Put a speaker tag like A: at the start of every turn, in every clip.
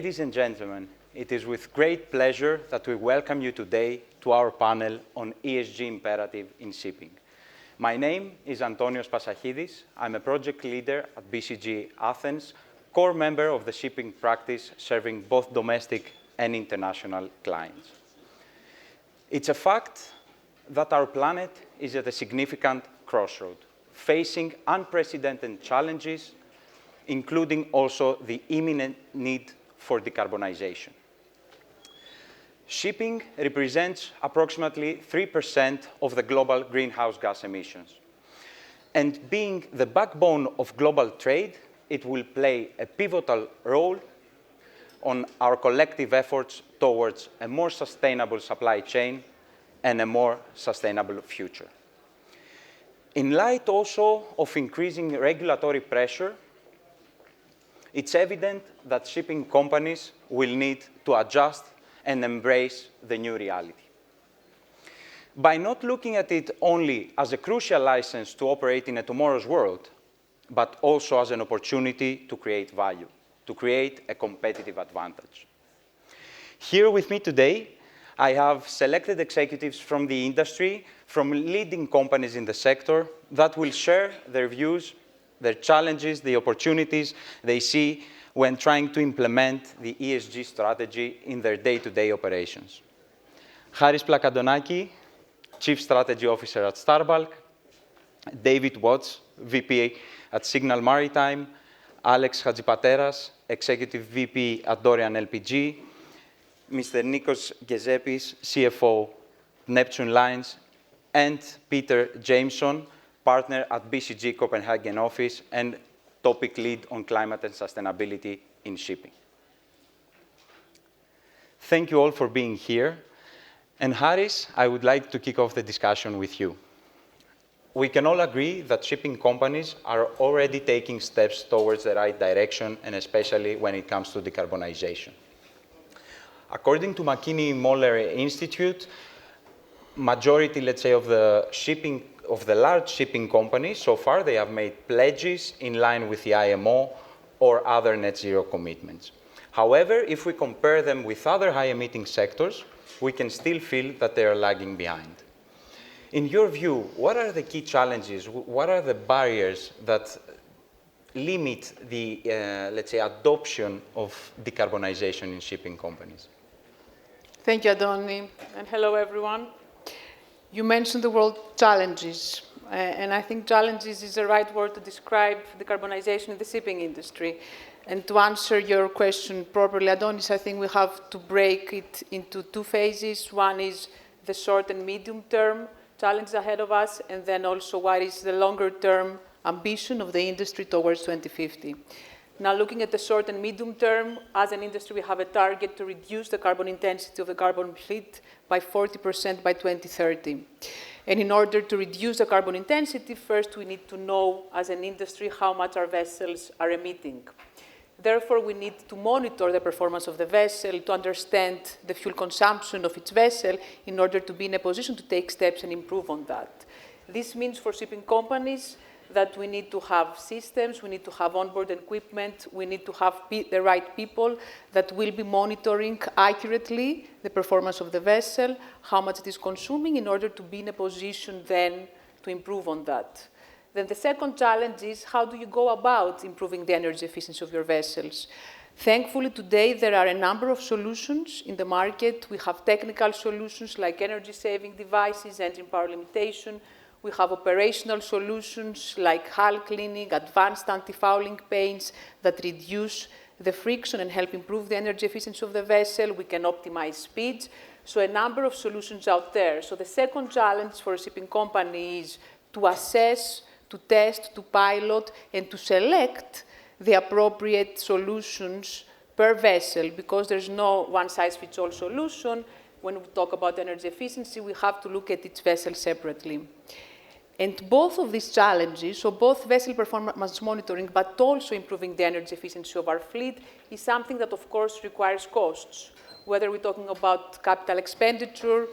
A: Ladies and gentlemen, it is with great pleasure that we welcome you today to our panel on ESG imperative in shipping. My name is Antonis Pasachidis. I'm a project leader at BCG Athens, core member of the shipping practice serving both domestic and international clients. It's a fact that our planet is at a significant crossroad, facing unprecedented challenges, including also the imminent need for decarbonization. Shipping represents approximately 3% of the global greenhouse gas emissions. And being the backbone of global trade, it will play a pivotal role on our collective efforts towards a more sustainable supply chain and a more sustainable future. In light also of increasing regulatory pressure, it's evident that shipping companies will need to adjust and embrace the new reality. By not looking at it only as a crucial license to operate in a tomorrow's world, but also as an opportunity to create value, to create a competitive advantage. Here with me today, I have selected executives from the industry, from leading companies in the sector, that will share their views, their challenges, the opportunities they see when trying to implement the ESG strategy in their day-to-day operations. Charis Plakantonaki, Chief Strategy Officer at Starbulk, David Watts, VP at Signal Maritime, Alex Hadjipateras, Executive VP at Dorian LPG, Mr. Nikos Gkezepis, CFO, Neptune Lines, and Peter Jameson, partner at BCG Copenhagen office and topic lead on climate and sustainability in shipping. Thank you all for being here. And Charis, I would like to kick off the discussion with you. We can all agree that shipping companies are already taking steps towards the right direction, and especially when it comes to decarbonization. According to McKinsey-Moller Institute, majority, let's say, of the large shipping companies, so far, they have made pledges in line with the IMO or other net zero commitments. However, if we compare them with other high-emitting sectors, we can still feel that they are lagging behind. In your view, what are the key challenges? What are the barriers that limit the, let's say, adoption of decarbonization in shipping companies?
B: Thank you, Antonis, and hello, everyone. You mentioned the word challenges, and I think challenges is the right word to describe decarbonization in the shipping industry. And to answer your question properly, Antonis, I think we have to break it into two phases. One is the short and medium term challenges ahead of us, and then also what is the longer term ambition of the industry towards 2050. Now, looking at the short and medium term, as an industry, we have a target to reduce the carbon intensity of the carbon fleet by 40% by 2030. And in order to reduce the carbon intensity, first we need to know, as an industry, how much our vessels are emitting. Therefore, we need to monitor the performance of the vessel, to understand the fuel consumption of its vessel, in order to be in a position to take steps and improve on that. This means for shipping companies that we need to have systems, we need to have onboard equipment, we need to have the right people that will be monitoring accurately the performance of the vessel, how much it is consuming, in order to be in a position then to improve on that. Then the second challenge is, how do you go about improving the energy efficiency of your vessels? Thankfully, today, there are a number of solutions in the market. We have technical solutions like energy-saving devices, engine power limitation. We have operational solutions like hull cleaning, advanced anti-fouling paints that reduce the friction and help improve the energy efficiency of the vessel. We can optimize speeds. So a number of solutions out there. So the second challenge for a shipping company is to assess, to test, to pilot, and to select the appropriate solutions per vessel, because there's no one-size-fits-all solution. When we talk about energy efficiency, we have to look at each vessel separately. And both of these challenges, so both vessel performance monitoring, but also improving the energy efficiency of our fleet, is something that, of course, requires costs. Whether we're talking about capital expenditure,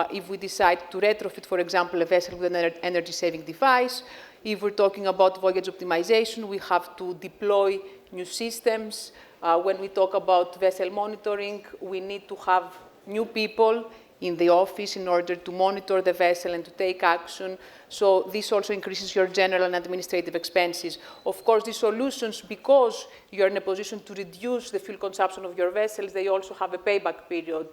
B: if we decide to retrofit, for example, a vessel with an energy-saving device, If we're talking about voyage optimization, we have to deploy new systems. When we talk about vessel monitoring, we need to have new people in the office in order to monitor the vessel and to take action. So this also increases your general and administrative expenses. Of course, these solutions, because you're in a position to reduce the fuel consumption of your vessels, they also have a payback period.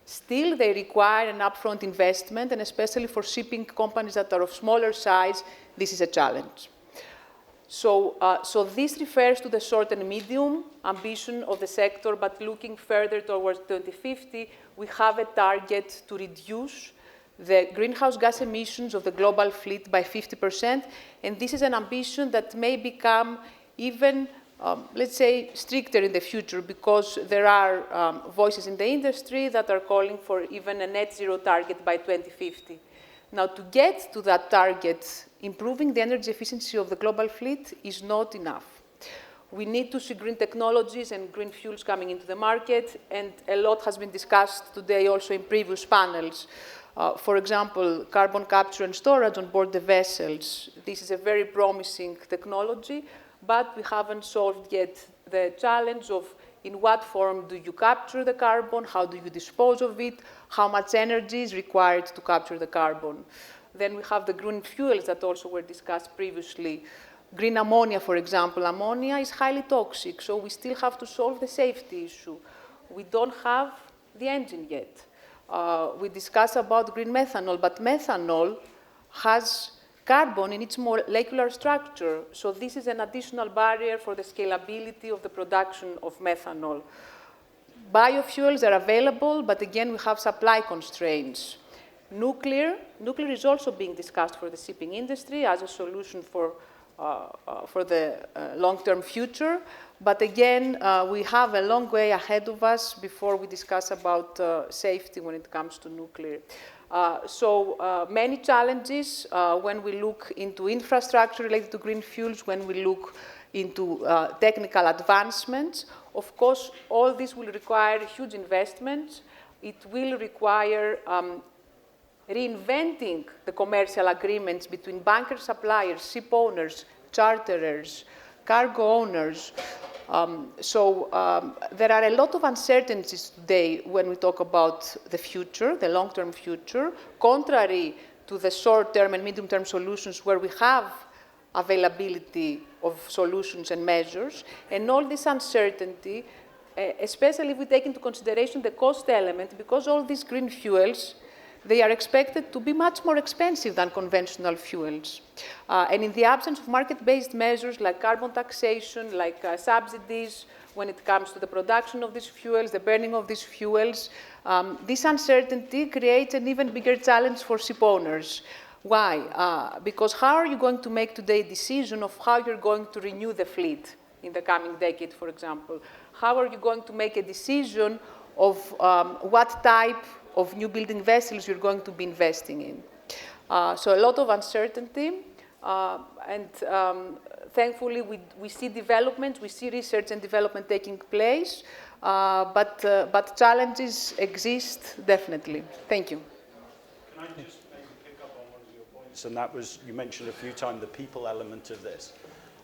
B: Still, they require an upfront investment, and especially for shipping companies that are of smaller size, this is a challenge. So this refers to the short and medium ambition of the sector, but looking further towards 2050, we have a target to reduce the greenhouse gas emissions of the global fleet by 50%, and this is an ambition that may become even, let's say, stricter in the future, because there are voices in the industry that are calling for even a net zero target by 2050. Now, to get to that target, improving the energy efficiency of the global fleet is not enough. We need to see green technologies and green fuels coming into the market, and a lot has been discussed today also in previous panels. For example, carbon capture and storage on board the vessels. This is a very promising technology, but we haven't solved yet the challenge of in what form do you capture the carbon, how do you dispose of it, how much energy is required to capture the carbon. Then we have the green fuels that also were discussed previously. Green ammonia, for example. Ammonia is highly toxic, so we still have to solve the safety issue. We don't have the engine yet. We discuss about green methanol, but methanol has carbon in its molecular structure, so this is an additional barrier for the scalability of the production of methanol. Biofuels are available, but again, we have supply constraints. Nuclear is also being discussed for the shipping industry as a solution for the long-term future. But again, we have a long way ahead of us before we discuss about safety when it comes to nuclear. Many challenges when we look into infrastructure related to green fuels, when we look into technical advancements. Of course, all this will require huge investments. It will require reinventing the commercial agreements between bunker suppliers, ship owners, charterers, cargo owners. There are a lot of uncertainties today when we talk about the future, the long-term future, contrary to the short-term and medium-term solutions where we have availability of solutions and measures. And all this uncertainty, especially if we take into consideration the cost element, because all these green fuels, they are expected to be much more expensive than conventional fuels. And in the absence of market-based measures like carbon taxation, like subsidies, when it comes to the production of these fuels, the burning of these fuels, this uncertainty creates an even bigger challenge for ship owners. Why? Because how are you going to make today a decision of how you're going to renew the fleet in the coming decade, for example? How are you going to make a decision of what type of new building vessels you're going to be investing in? So a lot of uncertainty, and thankfully we see development, we see research and development taking place, but challenges exist definitely. Thank you.
C: Can I just maybe pick up on one of your points, and that was, you mentioned a few times the people element of this.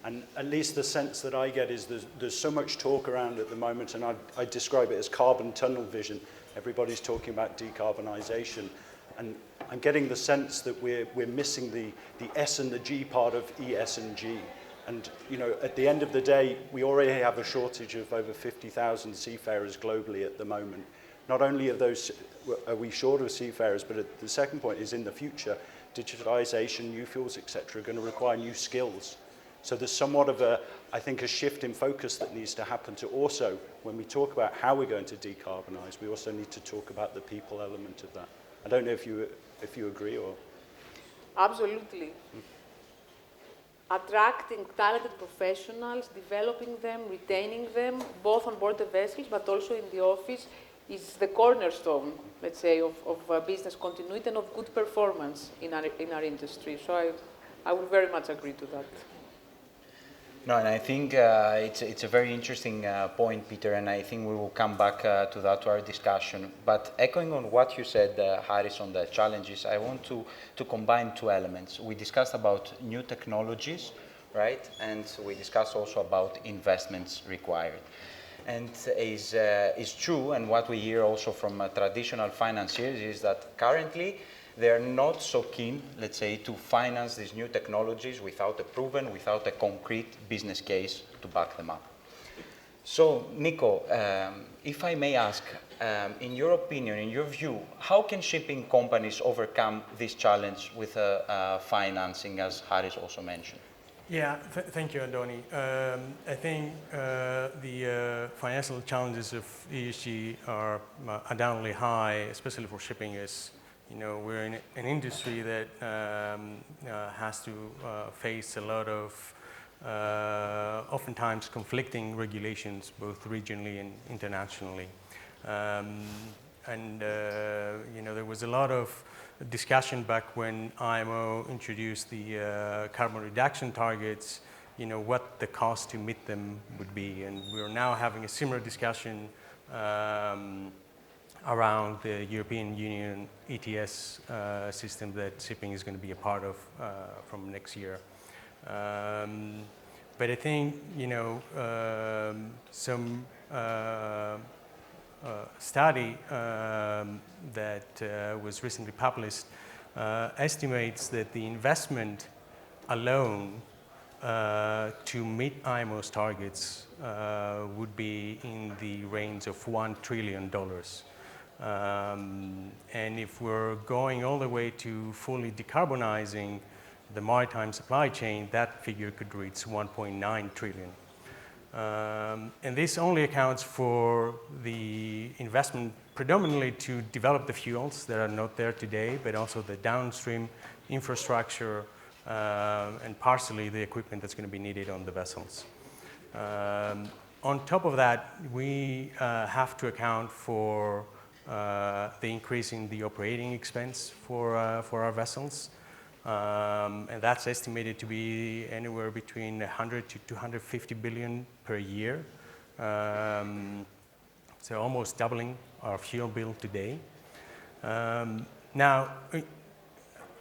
C: And at least the sense that I get is there's so much talk around at the moment, and I describe it as carbon tunnel vision. Everybody's talking about decarbonisation, and I'm getting the sense that we're missing the S and the G part of ESG. And you know, at the end of the day, we already have a shortage of over 50,000 seafarers globally at the moment. Not only are we short of seafarers, but the second point is in the future, digitalisation, new fuels, etc., are going to require new skills. So there's somewhat of I think, a shift in focus that needs to happen to also, when we talk about how we're going to decarbonise, we also need to talk about the people element of that. I don't know if you agree or...
B: Absolutely. Attracting talented professionals, developing them, retaining them, both on board the vessels, but also in the office, is the cornerstone, let's say, of business continuity and of good performance in our industry. So I would very much agree to that.
A: No, and I think it's a very interesting point, Peter, and I think we will come back to that, to our discussion. But echoing on what you said, Charis, on the challenges, I want to combine two elements. We discussed about new technologies, right? And we discussed also about investments required. And is true, and what we hear also from traditional financiers is that currently they're not so keen, let's say, to finance these new technologies without a concrete business case to back them up. So, Nico, if I may ask, in your opinion, in your view, how can shipping companies overcome this challenge with financing, as Charis also mentioned?
D: Yeah, thank you, Antonis. I think the financial challenges of ESG are undoubtedly high, especially for shipping. As you know, we're in an industry that has to face a lot of oftentimes conflicting regulations, both regionally and internationally. You know, there was a lot of discussion back when IMO introduced the carbon reduction targets, you know, what the cost to meet them would be. And we're now having a similar discussion around the European Union ETS system that shipping is going to be a part of from next year. But I think, you know, some study that was recently published estimates that the investment alone to meet IMO's targets would be in the range of $1 trillion. And if we're going all the way to fully decarbonizing the maritime supply chain, that figure could reach 1.9 trillion. And this only accounts for the investment predominantly to develop the fuels that are not there today, but also the downstream infrastructure and partially the equipment that's going to be needed on the vessels. On top of that, we have to account for the increase in the operating expense for our vessels. And that's estimated to be anywhere between 100 to 250 billion per year. So almost doubling our fuel bill today. Now,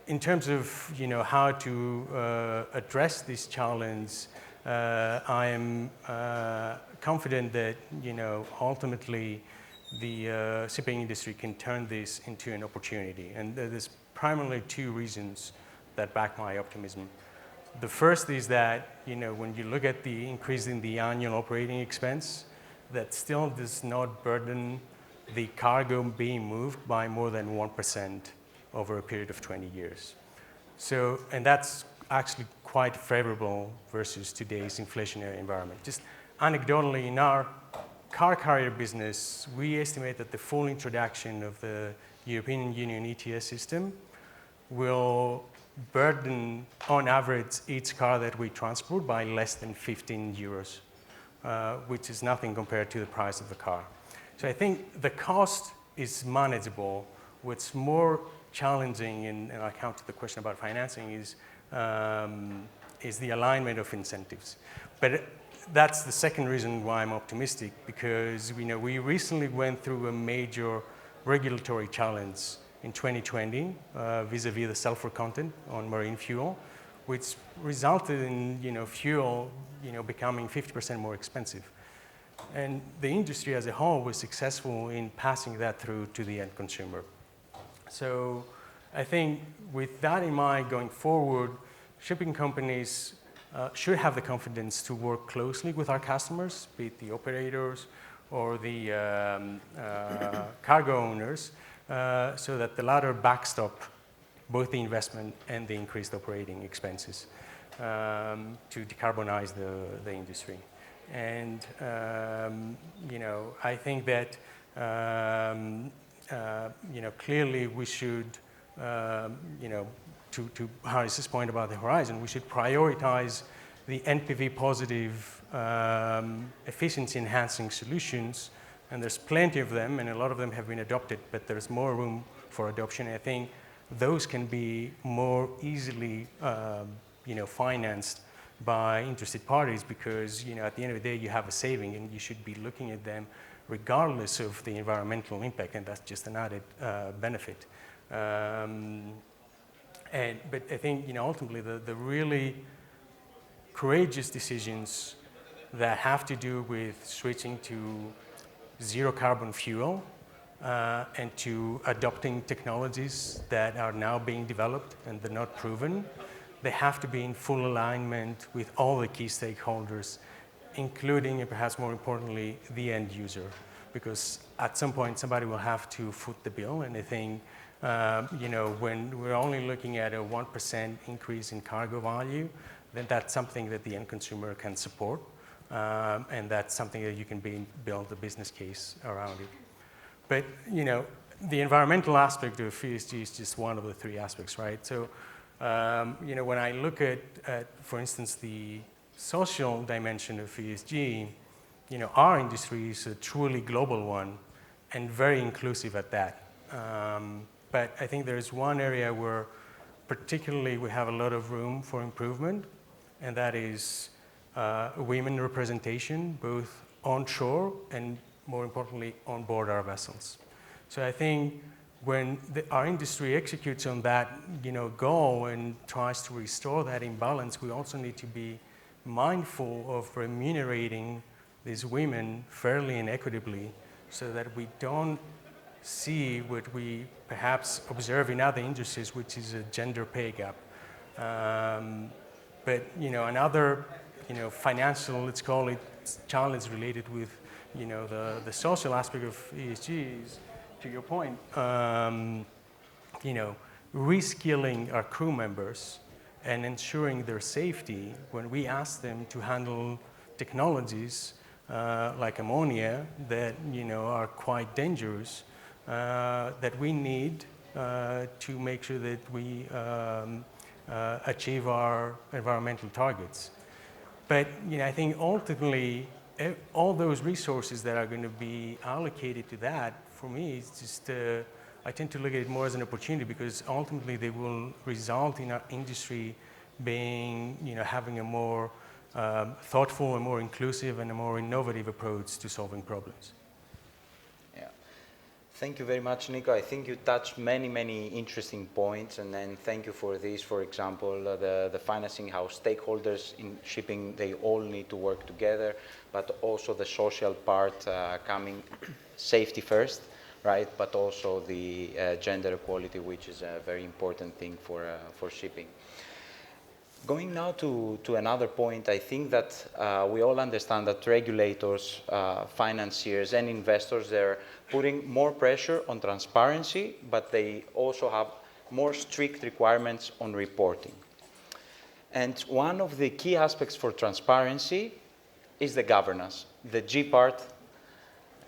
D: in terms of, you know, how to address this challenge, I am confident that, you know, ultimately the shipping industry can turn this into an opportunity. And there's primarily two reasons that back my optimism. The first is that, you know, when you look at the increase in the annual operating expense, that still does not burden the cargo being moved by more than 1% over a period of 20 years. So, and that's actually quite favorable versus today's inflationary environment. Just anecdotally, in our car carrier business, we estimate that the full introduction of the European Union ETS system will burden, on average, each car that we transport by less than 15 euros, which is nothing compared to the price of the car. So I think the cost is manageable. What's more challenging, and I come to the question about financing, is the alignment of incentives. But that's the second reason why I'm optimistic, because we recently went through a major regulatory challenge in 2020 vis-a-vis the sulfur content on marine fuel, which resulted in fuel becoming 50% more expensive. And the industry as a whole was successful in passing that through to the end consumer. So I think with that in mind going forward, shipping companies should have the confidence to work closely with our customers, be it the operators or the cargo owners, so that the latter backstop both the investment and the increased operating expenses to decarbonize the industry. And I think that clearly we should, to Charis's point about the horizon, we should prioritize the NPV positive efficiency enhancing solutions. And there's plenty of them, and a lot of them have been adopted, but there's more room for adoption. I think those can be more easily financed by interested parties because, at the end of the day, you have a saving and you should be looking at them regardless of the environmental impact, and that's just an added benefit. But I think, ultimately the really courageous decisions that have to do with switching to zero carbon fuel and to adopting technologies that are now being developed and they're not proven, they have to be in full alignment with all the key stakeholders, including, and perhaps more importantly, the end user. Because at some point, somebody will have to foot the bill. And I think, when we're only looking at a 1% increase in cargo value, then that's something that the end consumer can support. And that's something that you can build a business case around it. But, the environmental aspect of ESG is just one of the three aspects, right? So, when I look at, for instance, the social dimension of ESG, our industry is a truly global one and very inclusive at that. But I think there's one area where particularly we have a lot of room for improvement, and that is women representation, both onshore and, more importantly, on board our vessels. So I think when our industry executes on that, goal and tries to restore that imbalance, we also need to be mindful of remunerating these women fairly and equitably so that we don't see what we perhaps observe in other industries, which is a gender pay gap. But, another, financial, let's call it, challenge related with, the social aspect of ESG is, to your point, reskilling our crew members and ensuring their safety when we ask them to handle technologies like ammonia that, are quite dangerous, that we need to make sure that we achieve our environmental targets. But, I think ultimately, all those resources that are going to be allocated to that, for me, it's just, I tend to look at it more as an opportunity because ultimately they will result in our industry being, having a more thoughtful and more inclusive and a more innovative approach to solving problems.
A: Yeah. Thank you very much, Nico. I think you touched many interesting points, and then thank you for this. For example, the financing, how stakeholders in shipping, they all need to work together, but also the social part coming safety first, right? But also the gender equality, which is a very important thing for shipping. Going now to another point, I think that we all understand that regulators, financiers, and investors, they're putting more pressure on transparency, but they also have more strict requirements on reporting. And one of the key aspects for transparency is the governance, the G part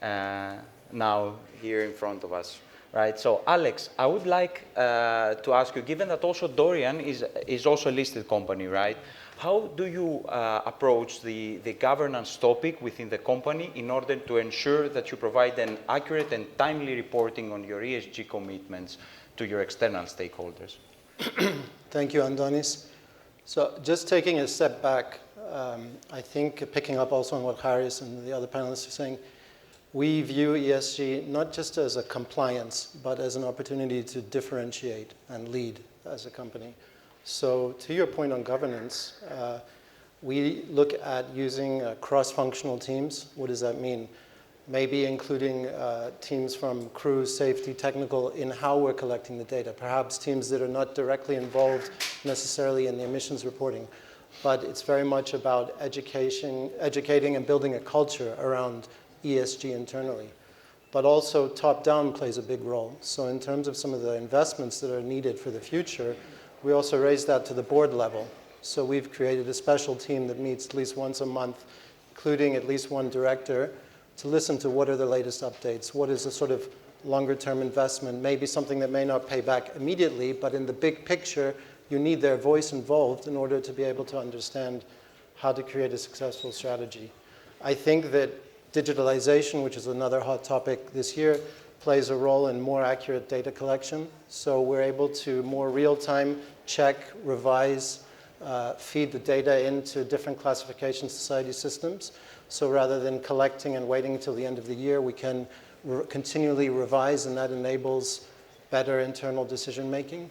A: now here in front of us. Right, so Alex, I would like to ask you, given that also Dorian is also a listed company, right? How do you approach the governance topic within the company in order to ensure that you provide an accurate and timely reporting on your ESG commitments to your external stakeholders?
E: Thank you, Antonis. So just taking a step back, I think picking up also on what Charis and the other panelists are saying, we view ESG not just as a compliance, but as an opportunity to differentiate and lead as a company. So to your point on governance, we look at using cross-functional teams. What does that mean? Maybe including teams from crew, safety, technical in how we're collecting the data. Perhaps teams that are not directly involved necessarily in the emissions reporting. But it's very much about educating and building a culture around ESG internally. But also top-down plays a big role. So in terms of some of the investments that are needed for the future, we also raise that to the board level. So we've created a special team that meets at least once a month, including at least one director, to listen to what are the latest updates, what is the sort of longer-term investment, maybe something that may not pay back immediately, but in the big picture, you need their voice involved in order to be able to understand how to create a successful strategy. I think that digitalization, which is another hot topic this year, plays a role in more accurate data collection. So we're able to more real-time check, revise, feed the data into different classification society systems. So rather than collecting and waiting until the end of the year, we can continually revise, and that enables better internal decision making.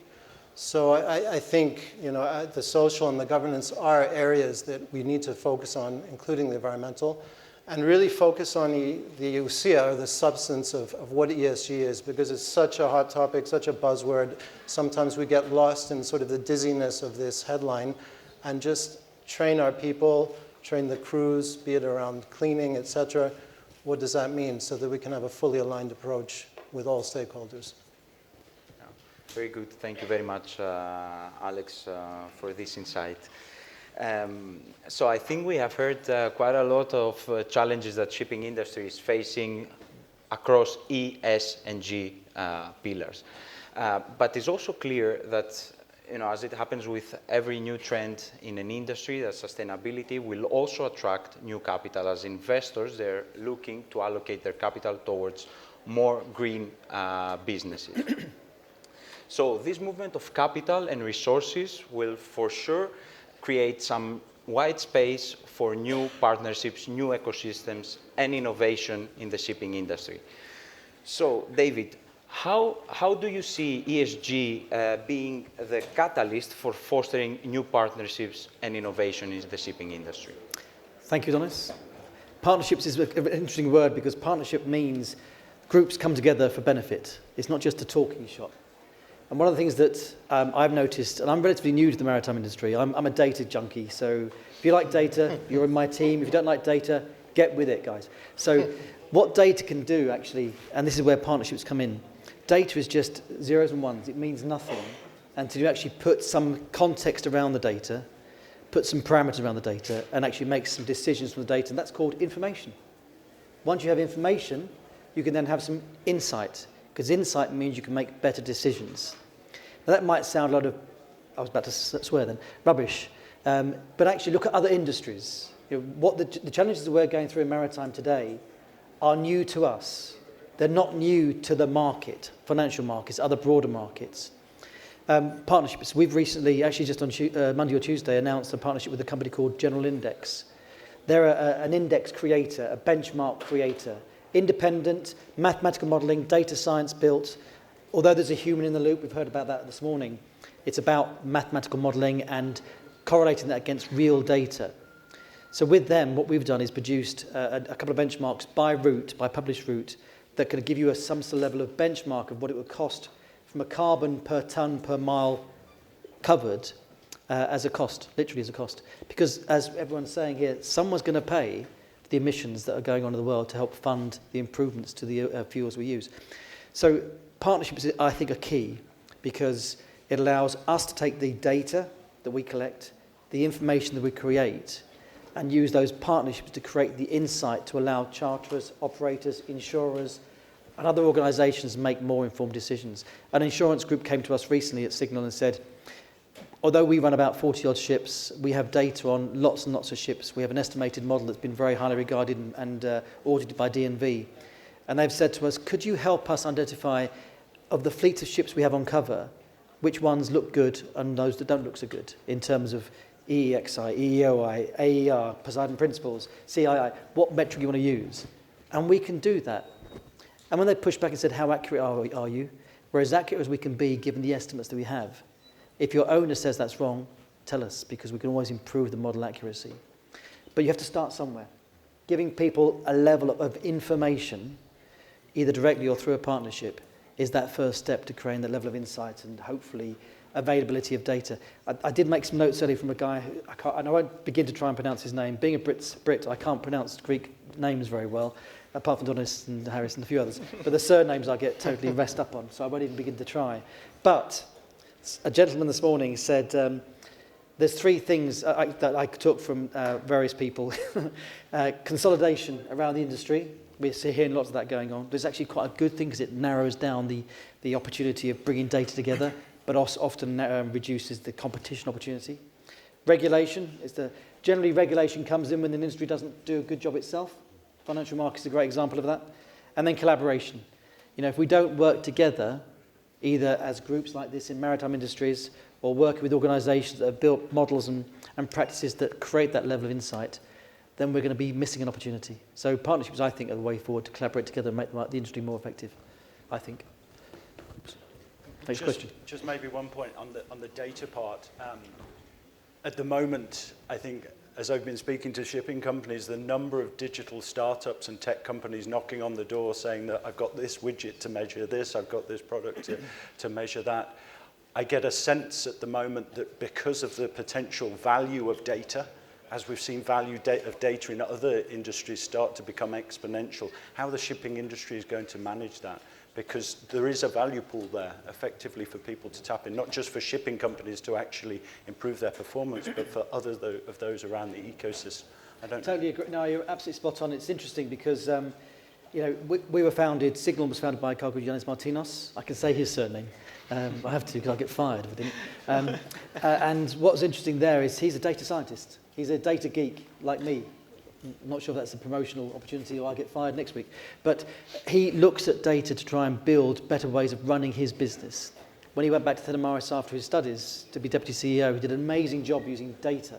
E: So I think the social and the governance are areas that we need to focus on, including the environmental, and really focus on the ousia, or the substance of what ESG is, because it's such a hot topic, such a buzzword. Sometimes we get lost in sort of the dizziness of this headline, and just train our people, train the crews, be it around cleaning, etc. What does that mean, so that we can have a fully aligned approach with all stakeholders?
A: Very good. Thank you very much, Alex, for this insight. So I think we have heard quite a lot of challenges that shipping industry is facing across E, S, and G pillars. But it's also clear that, as it happens with every new trend in an industry, that sustainability will also attract new capital. As investors, they're looking to allocate their capital towards more green businesses. So this movement of capital and resources will for sure create some wide space for new partnerships, new ecosystems, and innovation in the shipping industry. So, David, how do you see ESG being the catalyst for fostering new partnerships and innovation in the shipping industry?
F: Thank you, Antonis. Partnerships is an interesting word, because partnership means groups come together for benefit. It's not just a talking shop. And one of the things that I've noticed, and I'm relatively new to the maritime industry, I'm a data junkie, so if you like data, you're in my team. If you don't like data, get with it, guys. So what data can do, actually, and this is where partnerships come in, data is just zeros and ones. It means nothing. And to actually put some context around the data, put some parameters around the data, and actually make some decisions from the data, and that's called information. Once you have information, you can then have some insight, because insight means you can make better decisions. Now that might sound a lot of, I was about to swear then, rubbish, but actually look at other industries. What the challenges that we're going through in maritime today are new to us. They're not new to the market, financial markets, other broader markets. Partnerships. We've recently, actually just on Monday or Tuesday, announced a partnership with a company called General Index. They're an index creator, a benchmark creator, independent, mathematical modelling, data science built. Although there's a human in the loop, we've heard about that this morning, it's about mathematical modelling and correlating that against real data. So with them, what we've done is produced a couple of benchmarks by route, by published route, that could give you some sort of level of benchmark of what it would cost from a carbon per tonne per mile covered as a cost, literally as a cost. Because as everyone's saying here, someone's going to pay the emissions that are going on in the world to help fund the improvements to the fuels we use. So partnerships, I think, are key, because it allows us to take the data that we collect, the information that we create, and use those partnerships to create the insight to allow charterers, operators, insurers, and other organisations to make more informed decisions. An insurance group came to us recently at Signal and said, although we run about 40-odd ships, we have data on lots and lots of ships. We have an estimated model that's been very highly regarded and audited by DNV. And they've said to us, could you help us identify, of the fleet of ships we have on cover, which ones look good and those that don't look so good in terms of EEXI, EEOI, AER, Poseidon Principles, CII, what metric you want to use? And we can do that. And when they pushed back and said, how accurate are you? We're as accurate as we can be given the estimates that we have. If your owner says that's wrong, tell us, because we can always improve the model accuracy. But you have to start somewhere. Giving people a level of information, either directly or through a partnership, is that first step to creating that level of insight and hopefully availability of data. I did make some notes earlier from a guy, and I won't begin to try and pronounce his name. Being a Brit, I can't pronounce Greek names very well, apart from Antonis and Charis and a few others. But the surnames I get totally messed up on, so I won't even begin to try. But a gentleman this morning said, there's three things that I took from various people. Consolidation around the industry. We're hearing lots of that going on. There's actually quite a good thing, because it narrows down the opportunity of bringing data together, but also often reduces the competition opportunity. Regulation is generally regulation comes in when the industry doesn't do a good job itself. Financial markets is a great example of that. And then collaboration. If we don't work together, either as groups like this in maritime industries or working with organisations that have built models and practices that create that level of insight, then we're going to be missing an opportunity. So partnerships, I think, are the way forward to collaborate together and make the industry more effective, I think. Next question.
C: Just maybe one point on the data part. At the moment, I think, as I've been speaking to shipping companies, the number of digital startups and tech companies knocking on the door saying that I've got this widget to measure this, I've got this product to measure that. I get a sense at the moment that because of the potential value of data, as we've seen value of data in other industries start to become exponential, how the shipping industry is going to manage that. Because there is a value pool there, effectively, for people to tap in, not just for shipping companies to actually improve their performance, but for others of those around the ecosystem. I don't
F: totally agree. No, you're absolutely spot on. It's interesting because, you know, we were founded, Signal was founded by a guy called Yanis Martinos. I can say his surname. I have to because I'll get fired if I didn't. And what's interesting there is he's a data scientist. He's a data geek like me. I'm not sure if that's a promotional opportunity or I'll get fired next week. But he looks at data to try and build better ways of running his business. When he went back to Theodorus after his studies to be deputy CEO, he did an amazing job using data.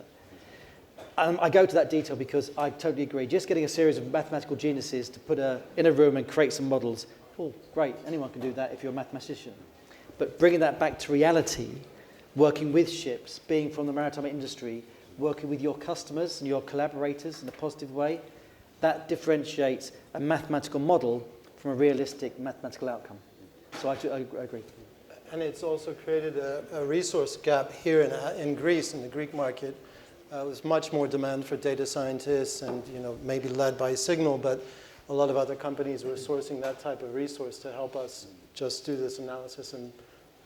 F: I go to that detail because I totally agree. Just getting a series of mathematical geniuses to put in a room and create some models, oh, great, anyone can do that if you're a mathematician. But bringing that back to reality, working with ships, being from the maritime industry, working with your customers and your collaborators in a positive way, that differentiates a mathematical model from a realistic mathematical outcome. So I agree.
E: And it's also created a resource gap here in Greece, in the Greek market. There's much more demand for data scientists and, you know, maybe led by Signal, but a lot of other companies were sourcing that type of resource to help us just do this analysis and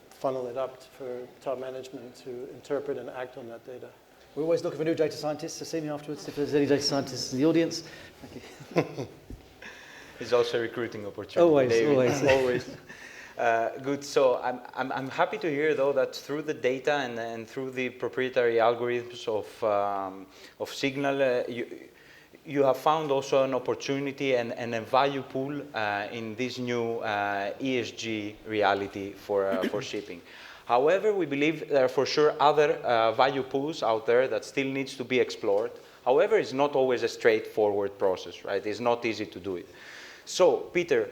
E: funnel it up for top management to interpret and act on that data.
F: We're always looking for new data scientists, so see me afterwards if there's any data scientists in the audience. Thank you.
A: It's also a recruiting opportunity.
F: Always,
A: David.
F: always.
A: Good. So I'm happy to hear, though, that through the data and through the proprietary algorithms of Signal, you have found also an opportunity and a value pool in this new ESG reality for shipping. However, we believe there are for sure other value pools out there that still needs to be explored. However, it's not always a straightforward process, right? It's not easy to do it. So, Peter,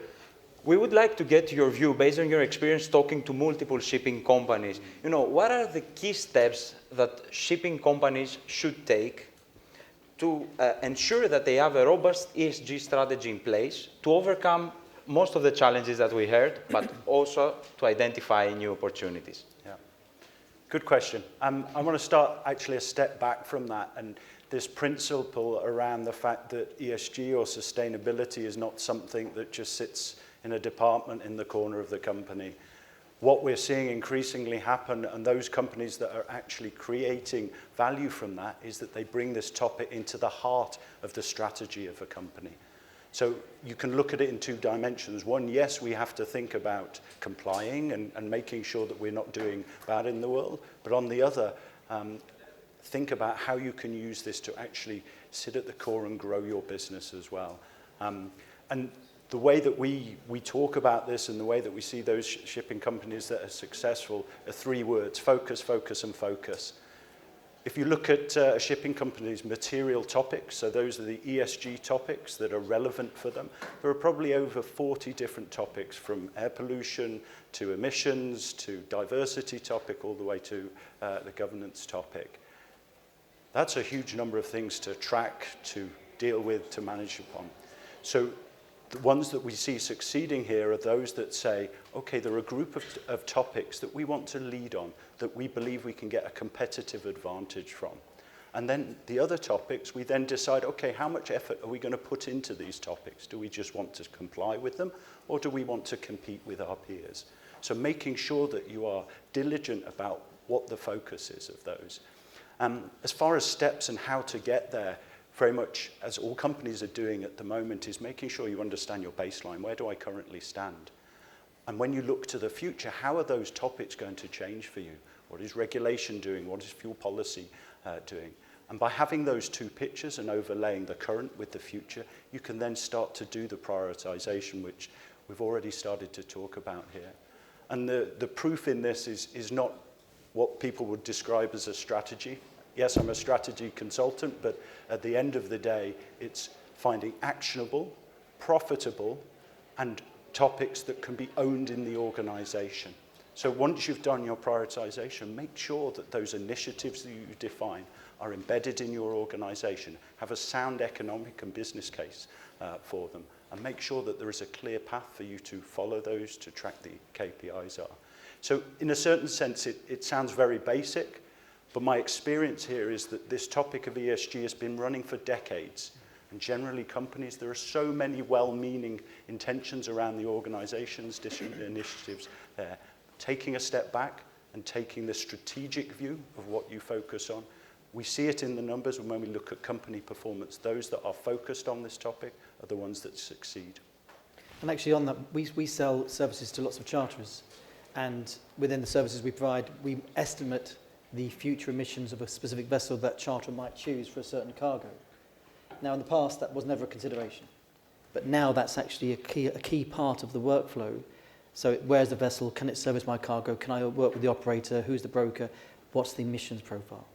A: we would like to get your view, based on your experience talking to multiple shipping companies. You know, what are the key steps that shipping companies should take to ensure that they have a robust ESG strategy in place to overcome most of the challenges that we heard, but also to identify new opportunities?
C: Yeah, good question. I want to start actually a step back from that, and this principle around the fact that ESG or sustainability is not something that just sits in a department in the corner of the company. What we're seeing increasingly happen, and those companies that are actually creating value from that, is that they bring this topic into the heart of the strategy of a company. So you can look at it in two dimensions. One, yes, we have to think about complying and making sure that we're not doing bad in the world. But on the other, think about how you can use this to actually sit at the core and grow your business as well. And the way that we talk about this and the way that we see those shipping companies that are successful are three words: focus, focus, and focus. If you look at a shipping company's material topics, so those are the ESG topics that are relevant for them, there are probably over 40 different topics, from air pollution to emissions to diversity topic all the way to the governance topic. That's a huge number of things to track, to deal with, to manage upon. So the ones that we see succeeding here are those that say, okay, there are a group of topics that we want to lead on, that we believe we can get a competitive advantage from. And then the other topics, we then decide, okay, how much effort are we going to put into these topics? Do we just want to comply with them, or do we want to compete with our peers? So making sure that you are diligent about what the focus is of those. As far as steps and how to get there, very much, as all companies are doing at the moment, is making sure you understand your baseline. Where do I currently stand? And when you look to the future, how are those topics going to change for you? What is regulation doing? What is fuel policy doing? And by having those two pictures and overlaying the current with the future, you can then start to do the prioritization, which we've already started to talk about here. And the proof in this is not what people would describe as a strategy. Yes, I'm a strategy consultant, but at the end of the day, it's finding actionable, profitable, and topics that can be owned in the organization. So once you've done your prioritization, make sure that those initiatives that you define are embedded in your organization, have a sound economic and business case for them, and make sure that there is a clear path for you to follow those, to track the KPIs are. So in a certain sense, it sounds very basic, but my experience here is that this topic of ESG has been running for decades. And generally companies, there are so many well-meaning intentions around the organizations, different initiatives there. Taking a step back and taking the strategic view of what you focus on. We see it in the numbers when we look at company performance. Those that are focused on this topic are the ones that succeed.
F: And actually on that, we sell services to lots of charterers. And within the services we provide, we estimate the future emissions of a specific vessel that charterer might choose for a certain cargo. Now, in the past, that was never a consideration. But now that's actually a key part of the workflow. So where's the vessel? Can it service my cargo? Can I work with the operator? Who's the broker? What's the emissions profile?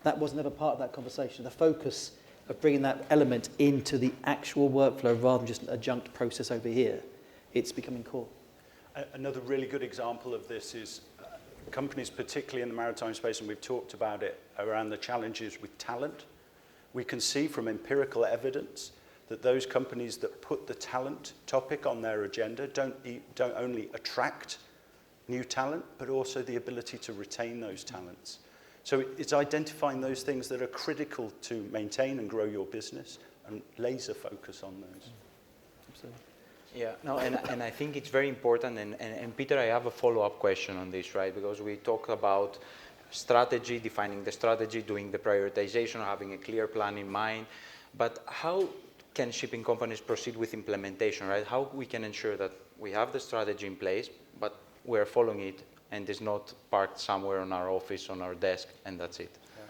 F: That was never part of that conversation. The focus of bringing that element into the actual workflow rather than just an adjunct process over here, it's becoming core.
C: Another really good example of this is companies, particularly in the maritime space, and we've talked about it, around the challenges with talent. We can see from empirical evidence that those companies that put the talent topic on their agenda don't only attract new talent, but also the ability to retain those talents. So it's identifying those things that are critical to maintain and grow your business and laser focus on those.
F: Absolutely.
A: Yeah, no, and I think it's very important, and Peter, I have a follow-up question on this, right? Because we talk about strategy, defining the strategy, doing the prioritization, having a clear plan in mind, but how can shipping companies proceed with implementation, right? How we can ensure that we have the strategy in place, but we're following it, and it's not parked somewhere on our office, on our desk, and that's it.
C: Yeah.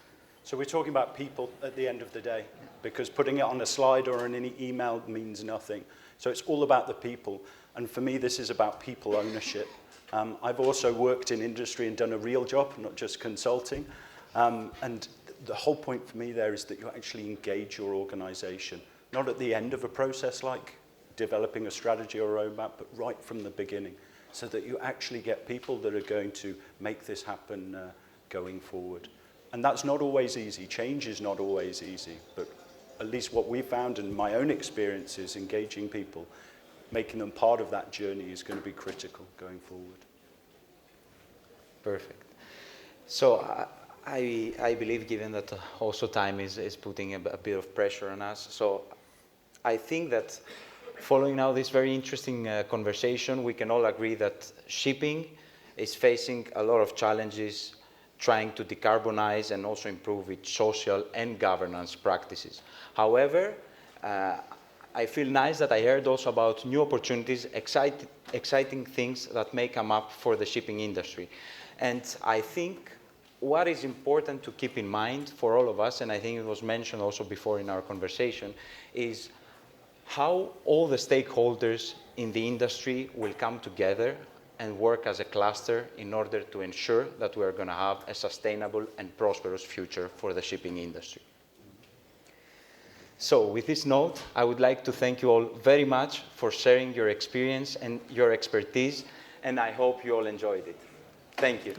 C: So we're talking about people at the end of the day, because putting it on a slide or in any email means nothing. So it's all about the people. And for me, this is about people ownership. I've also worked in industry and done a real job, not just consulting. And the whole point for me there is that you actually engage your organization, not at the end of a process like developing a strategy or a roadmap, but right from the beginning, so that you actually get people that are going to make this happen going forward. And that's not always easy. Change is not always easy, but at least what we found in my own experience is engaging people, making them part of that journey is going to be critical going forward.
A: Perfect. So I believe, given that also time is putting a bit of pressure on us, so I think that following now this very interesting conversation, we can all agree that shipping is facing a lot of challenges trying to decarbonize and also improve its social and governance practices. However, I feel nice that I heard also about new opportunities, exciting things that may come up for the shipping industry. And I think what is important to keep in mind for all of us, and I think it was mentioned also before in our conversation, is how all the stakeholders in the industry will come together and work as a cluster in order to ensure that we're going to have a sustainable and prosperous future for the shipping industry. So with this note, I would like to thank you all very much for sharing your experience and your expertise, and I hope you all enjoyed it. Thank you.